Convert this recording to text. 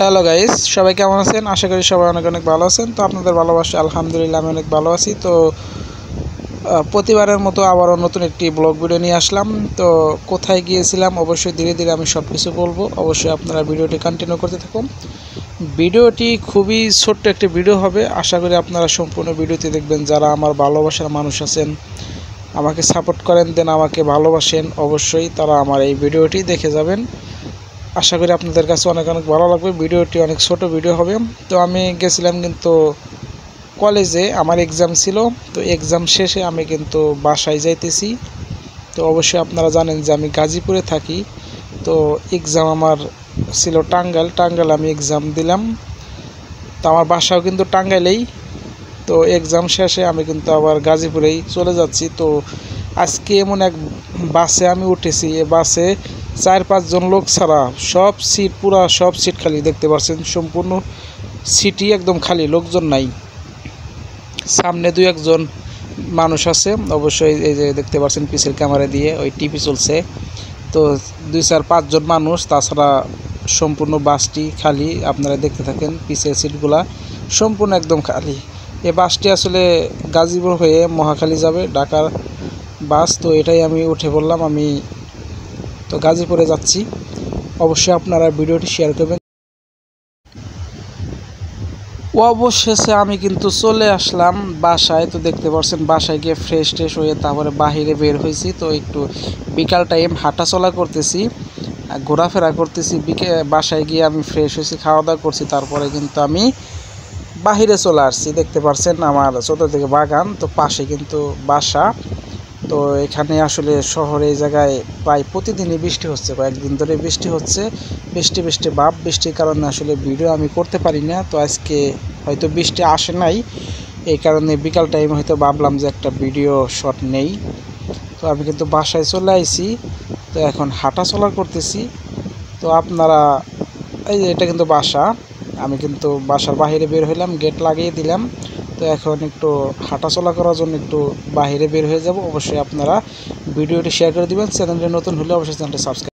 Hello guys, সবাই কেমন আছেন? আশা করি সবাই অনেক অনেক ভালো আছেন। তো আপনাদের ভালোবাসা আলহামদুলিল্লাহ আমি অনেক ভালো আছি। তো প্রতিবারের মতো আবারও নতুন একটি ব্লগ ভিডিও নিয়ে আসলাম। তো কোথায় গিয়েছিলাম অবশ্যই ধীরে ধীরে আমি সব কিছু বলবো। অবশ্যই আপনারা ভিডিওটি কন্টিনিউ করতে থাকুন। ভিডিওটি খুবই ছোট্ট একটি ভিডিও হবে। আশা করি আপনারা সম্পূর্ণ ভিডিওটি দেখবেন। যারা আমার ভালোবাসার মানুষ আছেন, আমাকে সাপোর্ট করেন, দেন আমাকে ভালোবাসেন, অবশ্যই তারা আমার এই ভিডিওটি দেখে যাবেন। আশা করি আপনাদের কাছে অনেক অনেক ভালো লাগবে। ভিডিওটি অনেক ছোট ভিডিও হবে। তো আমি গেছিলাম কিন্তু কলেজে, আমার এক্সাম ছিল। তো এক্সাম শেষে আমি কিন্তু বাসায় যাইতেছি। তো অবশ্যই আপনারা জানেন যে আমি গাজীপুরে থাকি। তো এক্সাম আমার ছিল টাঙ্গাইল আমি এক্সাম দিলাম। তো আমার বাসাও কিন্তু টাঙ্গাইলেই। তো এক্সাম শেষে আমি কিন্তু আবার গাজীপুরেই চলে যাচ্ছি। তো আজকে এমন এক বাসে আমি উঠেছি, এ বাসে 4-5 জন লোক ছাড়া সব সিট, সব সিট খালি। দেখতে পাচ্ছেন সম্পূর্ণ সিটই একদম খালি, লোকজন নাই। সামনে 2-1 জন মানুষ আছে অবশ্যই, এই যে দেখতে পাচ্ছেন পিছের ক্যামেরা দিয়ে ওই টিভি চলছে। তো 2-4-5 জন মানুষ, তাছাড়া সম্পূর্ণ বাসটি খালি। আপনারা দেখতে থাকেন পিছের সিটগুলা সম্পূর্ণ একদম খালি। এই বাসটি আসলে গাজীপুর হয়ে মহাখালী যাবে, ঢাকার বাস। তো এটাই আমি উঠে বললাম, আমি তো গাজীপুরে যাচ্ছি। অবশ্যই আপনারা ভিডিওটি শেয়ার করবেন। অবশেষে আমি কিন্তু চলে আসলাম বাসায়। তো দেখতে পাচ্ছেন বাসায় গিয়ে ফ্রেশ হয়ে তারপরে বাহিরে বের হয়েছি। তো একটু বিকাল টাইম হাঁটাচলা করতেছি, ঘোরাফেরা করতেছি। বাসায় গিয়ে আমি ফ্রেশ হয়েছি, খাওয়া দাওয়া করছি, তারপরে কিন্তু আমি বাহিরে চলে আসছি। দেখতে পাচ্ছেন আমার চতুর্দিকে বাগান, তো পাশে কিন্তু বাসা। তো এখানে আসলে শহরে এই জায়গায় প্রায় প্রতিদিনই বৃষ্টি হচ্ছে, কয়েকদিন ধরে বৃষ্টি হচ্ছে। বৃষ্টি ভাব, বৃষ্টির কারণে আসলে ভিডিও আমি করতে পারি না। তো আজকে হয়তো বৃষ্টি আসে নাই, এই কারণে বিকাল টাইম হয়তো ভাবলাম যে একটা ভিডিও শট নেই। তো আমি কিন্তু বাসায় চলে আইছি। তো এখন হাঁটা চলা করতেছি। তো আপনারা, এই যে এটা কিন্তু বাসা, আমি কিন্তু বাসার বাইরে বের হইলাম, গেট লাগিয়ে দিলাম। তো এখন একটু হাঁটাচলা করার জন্য একটু বাইরে বের হয়ে যাব। অবশ্যই আপনারা ভিডিওটি শেয়ার করে দিবেন। চ্যানেলটি নতুন হলে অবশ্যই চ্যানেলটি সাবস্ক্রাইব